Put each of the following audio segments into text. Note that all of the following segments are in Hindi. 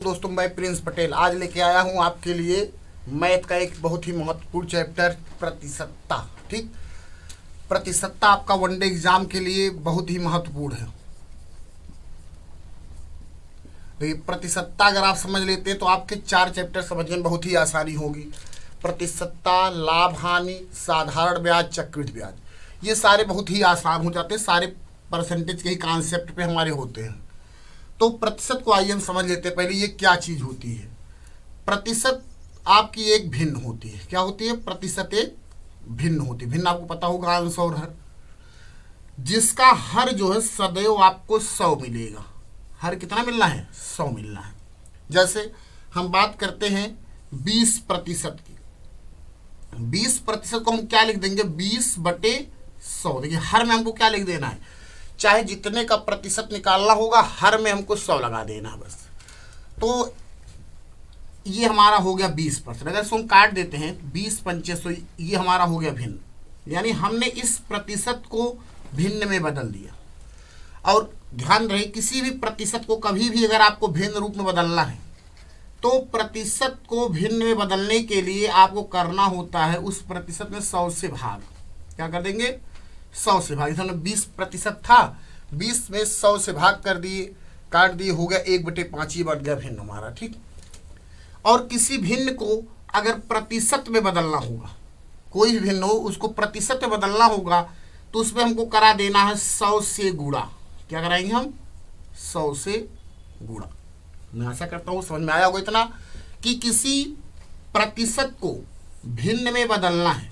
दोस्तों, मैं प्रिंस पटेल आज लेके आया हूं आपके लिए मैथ का एक बहुत ही महत्वपूर्ण चैप्टर प्रतिशतता। ठीक, प्रतिशतता आपका वनडे एग्जाम के लिए बहुत ही महत्वपूर्ण है। देखिए, प्रतिशतता अगर आप समझ लेते हैं तो आपके 4 चैप्टर समझने में बहुत ही आसानी होगी। प्रतिशतता, लाभ हानि, साधारण ब्याज, चक्रवृद्धि ब्याज, ये सारे बहुत ही आसान हो जाते हैं। सारे परसेंटेज के ही कॉन्सेप्ट पे हमारे होते हैं। तो प्रतिशत को आइए हम समझ लेते हैं पहले ये क्या चीज होती है। प्रतिशत आपकी एक भिन्न होती है। क्या होती है? प्रतिशत एक भिन्न होती है। भिन्न आपको पता होगा, अंश और हर, जिसका हर जो है सदैव आपको 100 मिलेगा। हर कितना मिलना है? 100 मिलना है। जैसे हम बात करते हैं 20% की। 20% को हम क्या लिख देंगे? 20/100। देखिए, हर में हमको क्या लिख देना है? चाहे जितने का प्रतिशत निकालना होगा, हर में हमको 100 लगा देना बस। तो ये हमारा हो गया 20%। अगर इसको हम काट देते हैं 20×500, ये हमारा हो गया भिन्न। यानी हमने इस प्रतिशत को भिन्न में बदल दिया। और ध्यान रहे, किसी भी प्रतिशत को कभी भी अगर आपको भिन्न रूप में बदलना है तो प्रतिशत को भिन्न में बदलने के लिए आपको करना होता है उस प्रतिशत में 100 से भाग। क्या कर देंगे? 100 से भाग। इसमें 20% था, 20 में 100 से भाग कर दिए, काट दिए, हो गया 1/5 ही बन गया भिन्न हमारा। ठीक, और किसी भिन्न को अगर प्रतिशत में बदलना होगा, कोई भी भिन्न हो उसको प्रतिशत में बदलना होगा, तो उसमें हमको करा देना है 100 से गुणा। क्या कराएंगे हम? 100 से गुणा। मैं आशा करता हूँ समझ में आया होगा इतना कि किसी प्रतिशत को भिन्न में बदलना है।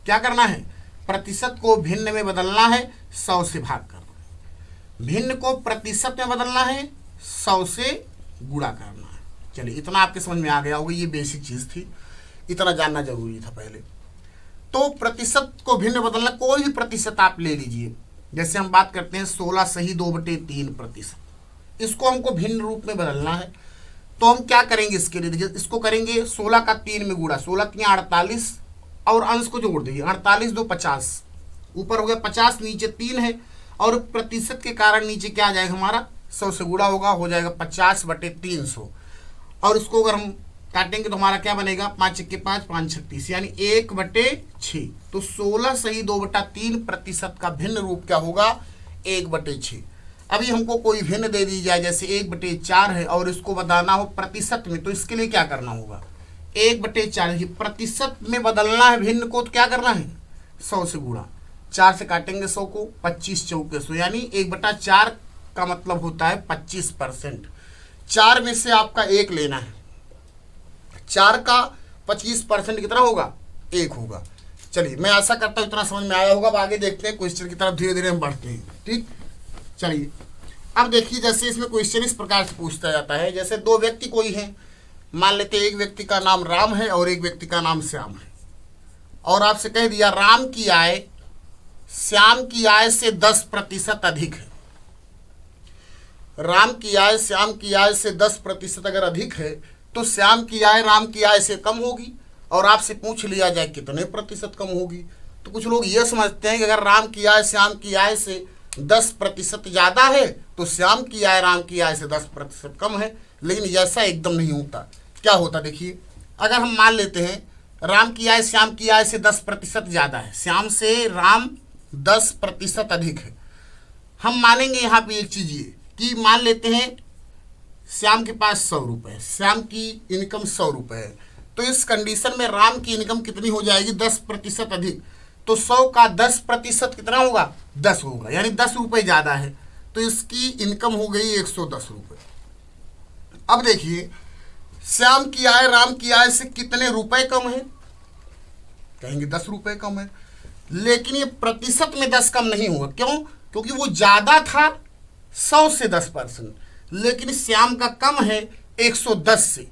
क्या करना है? प्रतिशत को भिन्न में बदलना है, 100 से भाग करना है। भिन्न को प्रतिशत में बदलना है, 100 से गुणा करना है। चलिए, इतना आपके समझ में आ गया होगा। ये बेसिक चीज थी, इतना जानना जरूरी था पहले। तो प्रतिशत को भिन्न बदलना, कोई भी प्रतिशत आप ले लीजिए। जैसे हम बात करते हैं 16 सही 2/3%, इसको हमको भिन्न रूप में बदलना है। तो हम क्या करेंगे इसके लिए? देखिए, इसको करेंगे 16 का 3 में गुणा, 16 3 48, और अंश को जोड़ दीजिए, 48 2 50, ऊपर हो गया 50, नीचे 3 है, और प्रतिशत के कारण नीचे क्या आ जाएगा हमारा? 100 से गुणा होगा, हो जाएगा 50/300। और इसको अगर हम काटेंगे तो हमारा क्या बनेगा? 5 × 5 5 36, यानी 1/6। तो 16 सही 2/3% का भिन्न रूप क्या होगा? 1/6। अभी हमको कोई भिन्न दे दी जाए, जैसे 1/4 है, और इसको बताना हो प्रतिशत में, तो इसके लिए क्या करना होगा? 1/4 प्रतिशत में बदलना है भिन्न को, तो क्या करना है? 100 से गुणा। 4 से काटेंगे 100 को, 25 चौके 100, यानी 1/4 का मतलब होता है 25%। 4 में से आपका 1 लेना है। 4 का 25% कितना होगा? 1 होगा। चलिए, मैं आशा करता हूँ इतना समझ में आया होगा। अब आगे देखते हैं क्वेश्चन की तरफ, धीरे धीरे हम बढ़ते हैं। ठीक, चलिए अब देखिए, जैसे इसमें क्वेश्चन इस प्रकार से पूछता जाता है। जैसे 2 व्यक्ति कोई हैं, मान लेते हैं एक व्यक्ति का नाम राम है और एक व्यक्ति का नाम श्याम है, और आपसे कह दिया राम की आय श्याम की आय से 10% अधिक है। राम की आय श्याम की आय से 10% अगर अधिक है तो श्याम की आय राम की आय से कम होगी। और आपसे पूछ लिया जाए कितने प्रतिशत कम होगी, तो कुछ लोग ये समझते हैं कि अगर राम की आय श्याम की आय से 10% ज़्यादा है तो श्याम की आय राम की आय से 10% कम है। लेकिन ऐसा एकदम नहीं होता। क्या होता? देखिए, अगर हम मान लेते हैं राम की आय श्याम की आय से 10% ज़्यादा है, श्याम से राम 10% अधिक है। हम मानेंगे यहाँ पे एक चीज़ ये कि मान लेते हैं श्याम के पास 100 रुपये, श्याम की इनकम 100 रुपये है, तो इस कंडीशन में राम की इनकम कितनी हो जाएगी? 10% अधिक। तो 100 का 10% कितना होगा? 10 होगा, यानी 10 रुपये ज़्यादा है, तो इसकी इनकम हो गई 110 रुपये। अब देखिए, श्याम की आय राम की आय से कितने रुपए कम है? कहेंगे 10 रुपये कम है। लेकिन ये प्रतिशत में 10 कम नहीं हुआ। क्यों? क्योंकि वो ज़्यादा था 100 से 10%, लेकिन श्याम का कम है 110 से।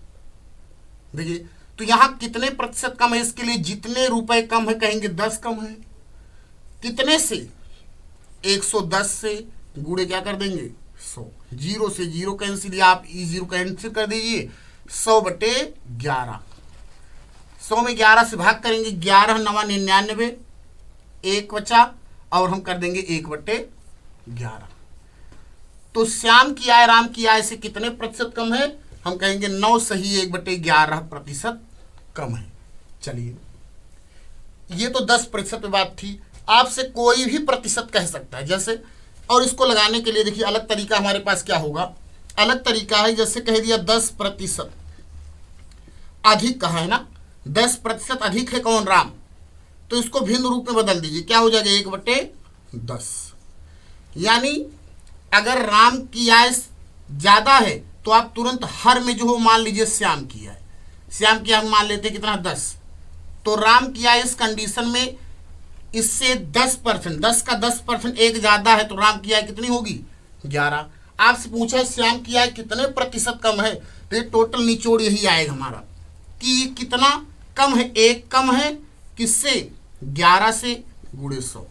देखिए, तो यहाँ कितने प्रतिशत कम है? इसके लिए जितने रुपए कम है कहेंगे 10 कम है। कितने से? 110 से गुणे क्या कर देंगे? 100। 0 से 0 कैंसिल, या आप E0 कैंसिल कर दीजिए। 100/11, 100 में 11 से भाग करेंगे, 11 9 99, 1 बचा, और हम कर देंगे 1/11। तो श्याम की आय राम की आय से कितने प्रतिशत कम है? हम कहेंगे 9 सही 1/11% कम है। चलिए, ये तो 10% पे बात थी। आपसे कोई भी प्रतिशत कह सकता है जैसे, और इसको लगाने के लिए देखिए अलग तरीका हमारे पास क्या होगा, अलग तरीका है। जैसे कह दिया 10% अधिक कहा है ना, 10% अधिक है कौन? राम। तो इसको भिन्न रूप में बदल दीजिए, क्या हो जाएगा? 1/10। यानी अगर राम की आय ज्यादा है तो आप तुरंत हर में जो हो मान लीजिए श्याम की आय, श्याम की आय मान लेते हैं कितना? 10। तो राम की आय इस कंडीशन में इससे 10%, 10 का 10% एक ज्यादा है, तो राम की आय कितनी होगी? 11। आपसे पूछा है श्याम की आय कितने प्रतिशत कम है, तो ये टोटल निचोड़ यही आएगा हमारा कि कितना कम है। एक कम है किससे? 11 से गुणे 100,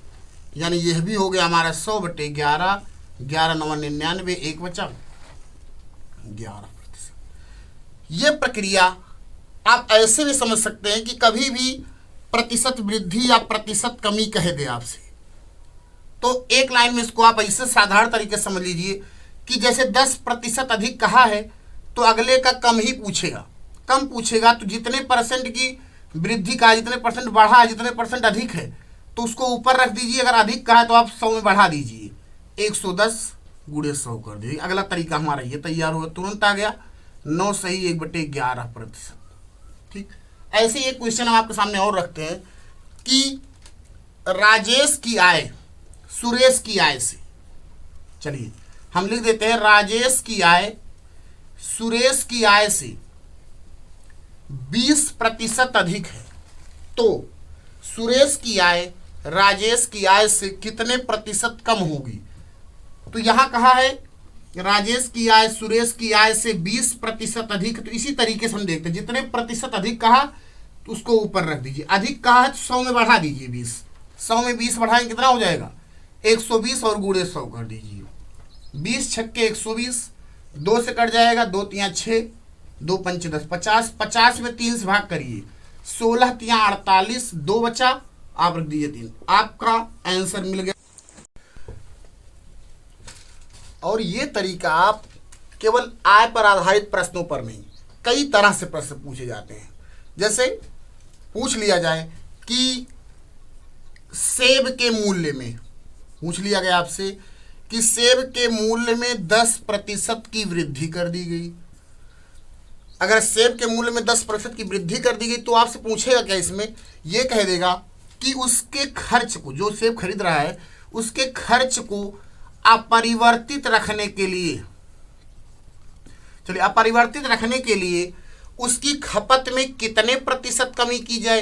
यानी यह भी हो गया हमारा 100/11, 11 9 99, एक बचा 11%। यह प्रक्रिया आप ऐसे भी समझ सकते हैं कि कभी भी प्रतिशत वृद्धि या प्रतिशत कमी कह दे आपसे, तो एक लाइन में इसको आप ऐसे साधारण तरीके से समझ लीजिए कि जैसे 10% अधिक कहा है तो अगले का कम ही पूछेगा, कम पूछेगा तो जितने परसेंट की वृद्धि का, जितने परसेंट बढ़ा है, जितने परसेंट अधिक है तो उसको ऊपर रख दीजिए। अगर अधिक कहा है तो आप 100 में बढ़ा दीजिए, 110 गुणे 100 कर दीजिए। अगला तरीका हमारा ये तैयार हुआ, तुरंत आ गया 9 सही 1/11%। ठीक, ऐसे एक क्वेश्चन हम आपके सामने और रखते हैं कि राजेश की आय सुरेश की आय से, चलिए हम लिख देते हैं राजेश की आय सुरेश की आय से 20% अधिक है, तो सुरेश की आय राजेश की आय से कितने प्रतिशत कम होगी? तो यहां कहा है राजेश की आय सुरेश की आय से 20% अधिक, तो इसी तरीके से हम देखते हैं जितने प्रतिशत अधिक कहा तो उसको ऊपर रख दीजिए, अधिक कहा है तो 100 में बढ़ा दीजिए 20, 100 में 20 बढ़ाएंगे कितना हो जाएगा? 120 और गुणे 100 कर दीजिए, 20 छक्के 120, 2 से कट जाएगा, 2 तियां 6, 2 पंचे 10, 50, 50 में 3 से भाग करिए, 16 तियां 48, 2 बचा, आप रख दीजिए 3, आपका आंसर मिल गया। और ये तरीका आप केवल आय पर आधारित प्रश्नों पर नहीं, कई तरह से प्रश्न पूछे जाते हैं। जैसे पूछ लिया जाए कि सेब के मूल्य में, पूछ लिया गया आपसे कि सेब के मूल्य में 10% की वृद्धि कर दी गई। अगर सेब के मूल्य में 10% की वृद्धि कर दी गई तो आपसे पूछेगा क्या? इसमें यह कह देगा कि उसके खर्च को, जो सेब खरीद रहा है उसके खर्च को अपरिवर्तित रखने के लिए, चलिए अपरिवर्तित रखने के लिए उसकी खपत में कितने प्रतिशत कमी की जाए,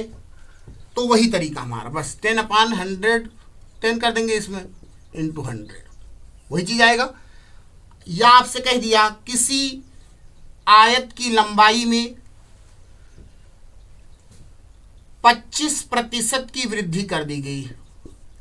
तो वही तरीका हमारा, बस 10/100, 10 कर देंगे इसमें इंटू 100, वही चीज आएगा। या आपसे कह दिया किसी आयत की लंबाई में 25% की वृद्धि कर दी गई,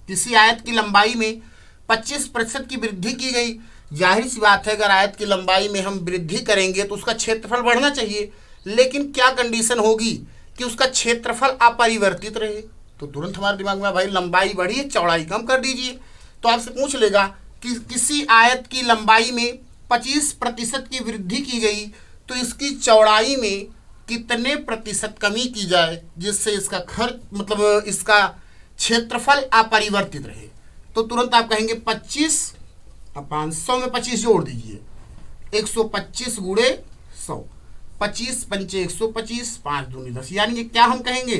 किसी आयत की लंबाई में 25% की वृद्धि की गई। जाहिर सी बात है अगर आयत की लंबाई में हम वृद्धि करेंगे तो उसका क्षेत्रफल बढ़ना चाहिए, लेकिन क्या कंडीशन होगी कि उसका क्षेत्रफल अपरिवर्तित रहे। तो तुरंत हमारे दिमाग में भाई लंबाई बढ़ी है, चौड़ाई कम कर दीजिए। तो आपसे पूछ लेगा कि किसी आयत की लंबाई में 25% की वृद्धि की गई तो इसकी चौड़ाई में कितने प्रतिशत कमी की जाए जिससे इसका खर्च, मतलब इसका क्षेत्रफल अपरिवर्तित रहे। तो तुरंत आप कहेंगे 25/100 में 25 जोड़ दीजिए, 125 गुणे 100, 25 पंचे 125, 5 दूनी 10, यानी क्या हम कहेंगे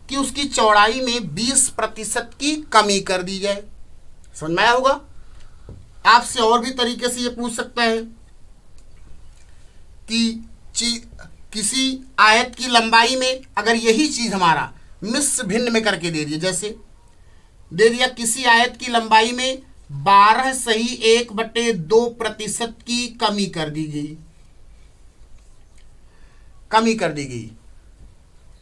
कि उसकी चौड़ाई में 20% की कमी कर दी जाए। समझ में आया होगा। आपसे और भी तरीके से ये पूछ सकता है कि किसी आयत की लंबाई में अगर यही चीज हमारा मिश्र भिन्न में करके दे दिया, जैसे दे दिया किसी आयत की लंबाई में 12 सही 1/2% की कमी कर दी गई,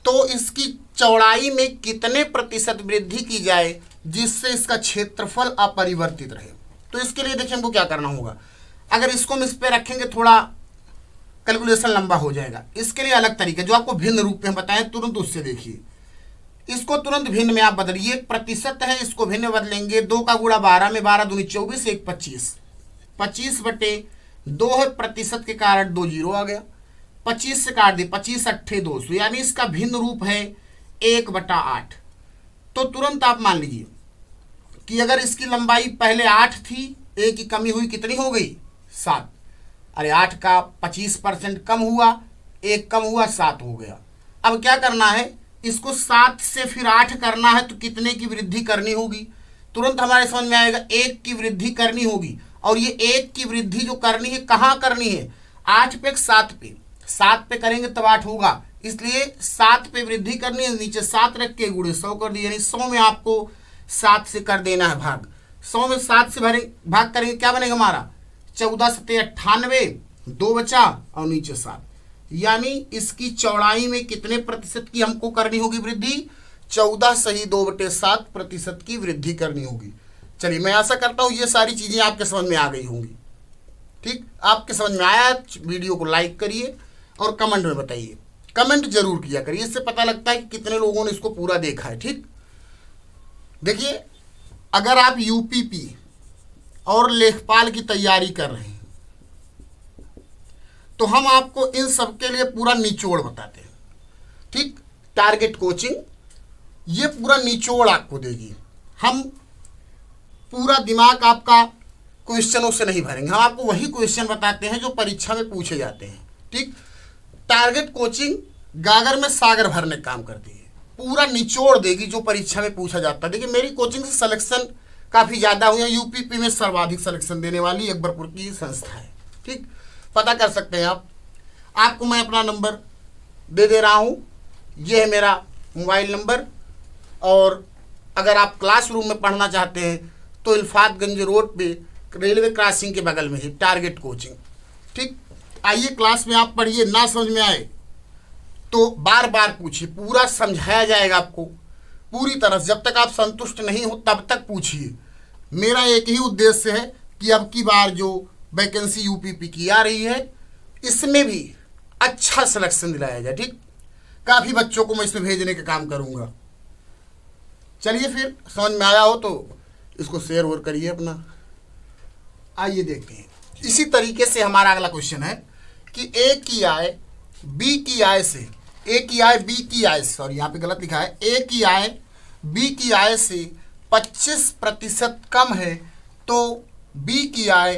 तो इसकी चौड़ाई में कितने प्रतिशत वृद्धि की जाए जिससे इसका क्षेत्रफल अपरिवर्तित रहे। तो इसके लिए देखिए हमको क्या करना होगा, अगर इसको हम इस पे रखेंगे थोड़ा कैलकुलेशन लंबा हो जाएगा। इसके लिए अलग तरीका जो आपको भिन्न रूप में बताएं, तुरंत उससे देखिए, इसको तुरंत भिन्न में आप बदलिए, प्रतिशत है इसको भिन्न में बदलेंगे, 2 का गुणा 12 में 12 दूनी 24, 1 25, 25/2 है, प्रतिशत के कारण 2 जीरो आ गया, 25 से काट दी, 25 अट्ठे 200, यानी इसका भिन्न रूप है 1/8। तो तुरंत आप मान लीजिए कि अगर इसकी लंबाई पहले 8 थी, एक की कमी हुई, कितनी हो गई 7। अरे 8 का 25% कम हुआ, एक कम हुआ, 7 हो गया। अब क्या करना है, इसको 7 से फिर 8 करना है, तो कितने की वृद्धि करनी होगी, तुरंत हमारे समझ में आएगा 1 की वृद्धि करनी होगी। और ये 1 की वृद्धि जो करनी है कहाँ करनी है, 8 पे 7 पे, 7 पे करेंगे तब 8 होगा, इसलिए 7 पे वृद्धि करनी है, नीचे 7 रख के गुणे 100 कर दिया, यानी 100 में आपको 7 से कर देना है भाग। 100 में 7 से भाग करेंगे, क्या बनेगा हमारा 14 सत्ते 98, 2 बचा और नीचे 7, यानी इसकी चौड़ाई में कितने प्रतिशत की हमको करनी होगी वृद्धि, 14 सही 2/7 प्रतिशत की वृद्धि करनी होगी। चलिए, मैं आशा करता हूँ ये सारी चीज़ें आपके समझ में आ गई होंगी। ठीक, आपके समझ में आया, वीडियो को लाइक करिए और कमेंट में बताइए, कमेंट जरूर किया करिए, इससे पता लगता है कि कितने लोगों ने इसको पूरा देखा है। ठीक, देखिए, अगर आप यूपीपी और लेखपाल की तैयारी कर रहे हैं तो हम आपको इन सब के लिए पूरा निचोड़ बताते हैं। ठीक, टारगेट कोचिंग ये पूरा निचोड़ आपको देगी। हम पूरा दिमाग आपका क्वेश्चनों से नहीं भरेंगे, हम आपको वही क्वेश्चन बताते हैं जो परीक्षा में पूछे जाते हैं। ठीक, टारगेट कोचिंग गागर में सागर भरने काम करती है, पूरा निचोड़ देगी जो परीक्षा में पूछा जाता है। देखिए, मेरी कोचिंग से सिलेक्शन काफ़ी ज़्यादा हुई है, यूपीपी में सर्वाधिक सिलेक्शन देने वाली अकबरपुर की संस्था है। ठीक, पता कर सकते हैं आप, आपको मैं अपना नंबर दे दे रहा हूँ, ये है मेरा मोबाइल नंबर। और अगर आप क्लासरूम में पढ़ना चाहते हैं तो इल्फातगंज रोड पे रेलवे क्रॉसिंग के बगल में है टारगेट कोचिंग। ठीक, आइए क्लास में आप पढ़िए, ना समझ में आए तो बार बार पूछिए, पूरा समझाया जाएगा आपको पूरी तरह, जब तक आप संतुष्ट नहीं हो तब तक पूछिए। मेरा एक ही उद्देश्य है कि अब की बार जो वैकेंसी यूपीपी की आ रही है इसमें भी अच्छा सिलेक्शन दिलाया जाए। ठीक, काफ़ी बच्चों को मैं इसमें भेजने का काम करूँगा। चलिए, फिर समझ में आया हो तो इसको शेयर और करिए अपना। आइए देखते हैं, इसी तरीके से हमारा अगला क्वेश्चन है कि ए की आय बी की आय से, ए की आय बी की आय, सॉरी यहाँ पे गलत लिखा है, ए की आय बी की आय से 25% कम है तो बी की आय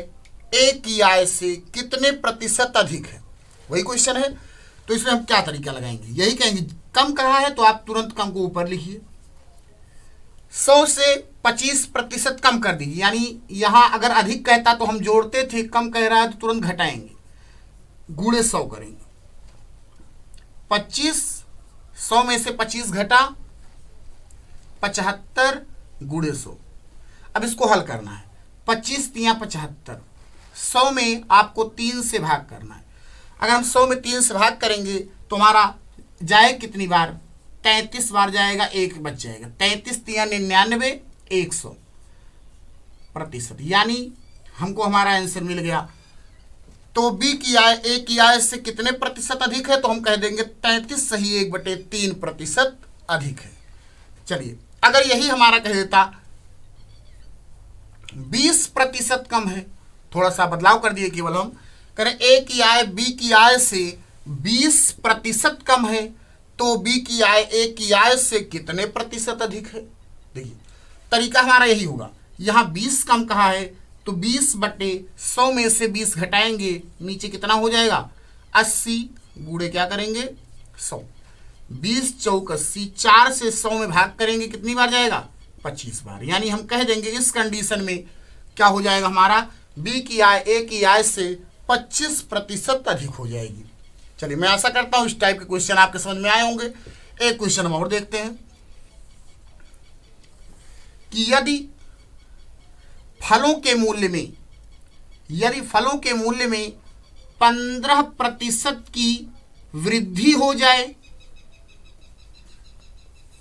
ए की आय से कितने प्रतिशत अधिक है, वही क्वेश्चन है। तो इसमें हम क्या तरीका लगाएंगे, यही कहेंगे, कम कहा है तो आप तुरंत कम को ऊपर लिखिए, 100 से 25% कम कर दीजिए, यानी यहाँ अगर अधिक कहता तो हम जोड़ते थे, कम कह रहा है तो तुरंत घटाएंगे, गुणे 100 करेंगे। 25, 100 में से 25 घटा 75 गुणे 100। अब इसको हल करना है, 25 तिया 75, 100 में आपको 3 से भाग करना है। अगर हम 100 में 3 से भाग करेंगे तो हमारा जाए कितनी बार, 33 बार जाएगा, एक बच जाएगा, 33 तिया 99, 100 प्रतिशत, यानी हमको हमारा आंसर मिल गया। तो बी की आय ए की आय से कितने प्रतिशत अधिक है, तो हम कह देंगे 33 सही 1/3 प्रतिशत अधिक है। चलिए, अगर यही हमारा कह देता 20% कम है, थोड़ा सा बदलाव कर दिए, केवल हम करें ए की आय बी की आय से 20% कम है तो बी की आय ए की आय से कितने प्रतिशत अधिक है। देखिए, तरीका हमारा यही होगा, यहाँ 20 कम कहा है तो 20/100 में से 20 घटाएंगे, नीचे कितना हो जाएगा 80, गुणे क्या करेंगे 100, 20 चौक 80, 4 से 100 में भाग करेंगे, कितनी बार जाएगा 25 बार, यानी हम कह देंगे इस कंडीशन में क्या हो जाएगा हमारा, बी की आय ए की आय से 25% अधिक हो जाएगी। चलिए, मैं आशा करता हूँ इस टाइप के क्वेश्चन आपके समझ में आए होंगे। एक क्वेश्चन हम और देखते हैं कि यदि फलों के मूल्य में 15% की वृद्धि हो जाए,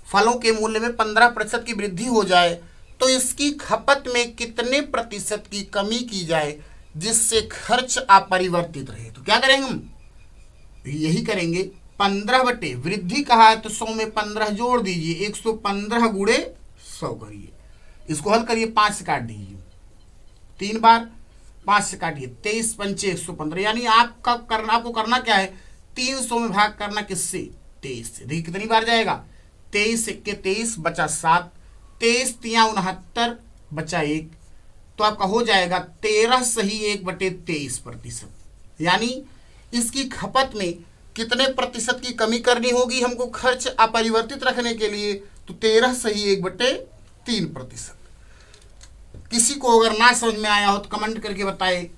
फलों के मूल्य में 15% की वृद्धि हो जाए तो इसकी खपत में कितने प्रतिशत की कमी की जाए जिससे खर्च अपरिवर्तित रहे। तो क्या करेंगे हम, यही करेंगे, 15 वृद्धि कहा है तो 100 में 15 जोड़ दीजिए, 115 गुणे 100 करिए, इसको हल करिए, 5 से काट दीजिए 3 बार, 5 से काटिए, 23 पंचे 115, यानी आपको करना क्या है, 300 में भाग करना किससे, 23 से। देखिए कितनी बार जाएगा, 23 इक्के 23 बचा 7, 23 तिया 69 बचा 1, तो आपका हो जाएगा 13 सही 1/23%। यानी इसकी खपत में कितने प्रतिशत की कमी करनी होगी हमको खर्च अपरिवर्तित रखने के लिए, तो 13 सही 1/3%। किसी को अगर ना समझ में आया हो तो कमेंट करके बताए,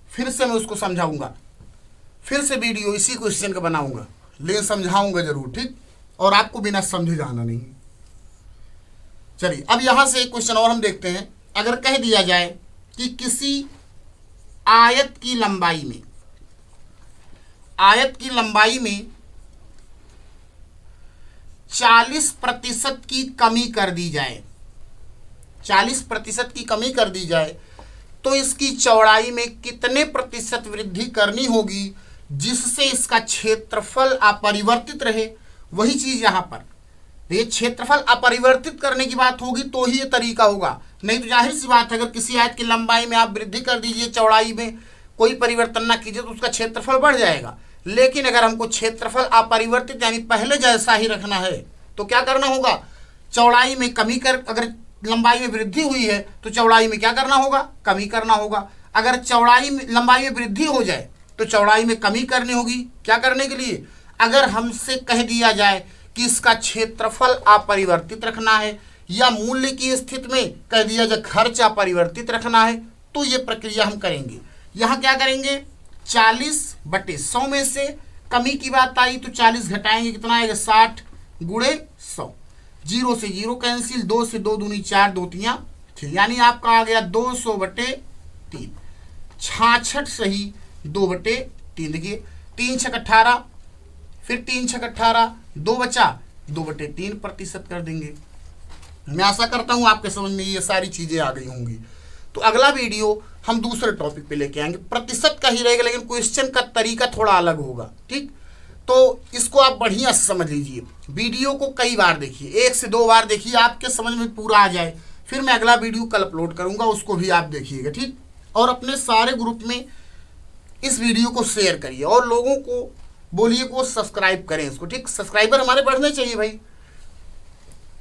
फिर से मैं उसको समझाऊंगा, फिर से वीडियो इसी क्वेश्चन का बनाऊंगा, लेकिन समझाऊंगा जरूर, ठीक, और आपको बिना समझे जाना नहीं। चलिए अब यहां से एक क्वेश्चन और हम देखते हैं। अगर कह दिया जाए कि किसी आयत की लंबाई में 40% की कमी कर दी जाए, 40% की कमी कर दी जाए, तो इसकी चौड़ाई में कितने प्रतिशत वृद्धि करनी होगी जिससे इसका क्षेत्रफल अपरिवर्तित रहे। वही चीज यहां पर, ये क्षेत्रफल अपरिवर्तित करने की बात होगी तो ही ये तरीका होगा, नहीं तो जाहिर सी बात है अगर किसी आयत की लंबाई में आप वृद्धि कर दीजिए, चौड़ाई में कोई परिवर्तन ना कीजिए, तो उसका क्षेत्रफल बढ़ जाएगा। लेकिन अगर हमको क्षेत्रफल अपरिवर्तित यानी पहले जैसा ही रखना है तो क्या करना होगा, चौड़ाई में कमी कर, अगर लंबाई में वृद्धि हुई है तो चौड़ाई में क्या करना होगा, कमी करना होगा। अगर लंबाई में वृद्धि हो जाए तो चौड़ाई में कमी करनी होगी, क्या करने के लिए, अगर हमसे कह दिया जाए कि इसका क्षेत्रफल अपरिवर्तित रखना है या मूल्य की स्थिति में कह दिया जाए खर्च अपरिवर्तित रखना है, तो ये प्रक्रिया हम करेंगे। यहां क्या करेंगे, 40/100 में से कमी की बात आई तो 40 घटाएंगे, कितना आएगा, 60 गुणे 100, 0 से 0 कैंसिल, 2 से 2 दूनी 4, 2 तिया 6, यानी आपका आ गया 200/3, 66 सही 2/3। देखिए 3 छक 18, फिर 3 छक 18, 2 बचा, 2/3% कर देंगे। मैं आशा करता हूं आपके समझ में ये सारी चीजें आ गई होंगी। तो अगला वीडियो हम दूसरे टॉपिक पे लेके आएंगे, प्रतिशत का ही रहेगा लेकिन क्वेश्चन का तरीका थोड़ा अलग होगा, ठीक। तो इसको आप बढ़िया से समझ लीजिए, वीडियो को कई बार देखिए, 1 से 2 बार देखिए, आपके समझ में पूरा आ जाए। फिर मैं अगला वीडियो कल अपलोड करूंगा, उसको भी आप देखिएगा, ठीक। और अपने सारे ग्रुप में इस वीडियो को शेयर करिए और लोगों को बोलिए कि वो सब्सक्राइब करें इसको, ठीक। सब्सक्राइबर हमारे बढ़ने चाहिए भाई,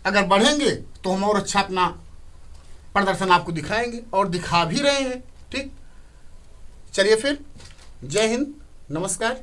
अगर बढ़ेंगे तो हम और अच्छा अपना प्रदर्शन आपको दिखाएंगे और दिखा भी रहे हैं, ठीक। चलिए फिर, जय हिंद, नमस्कार।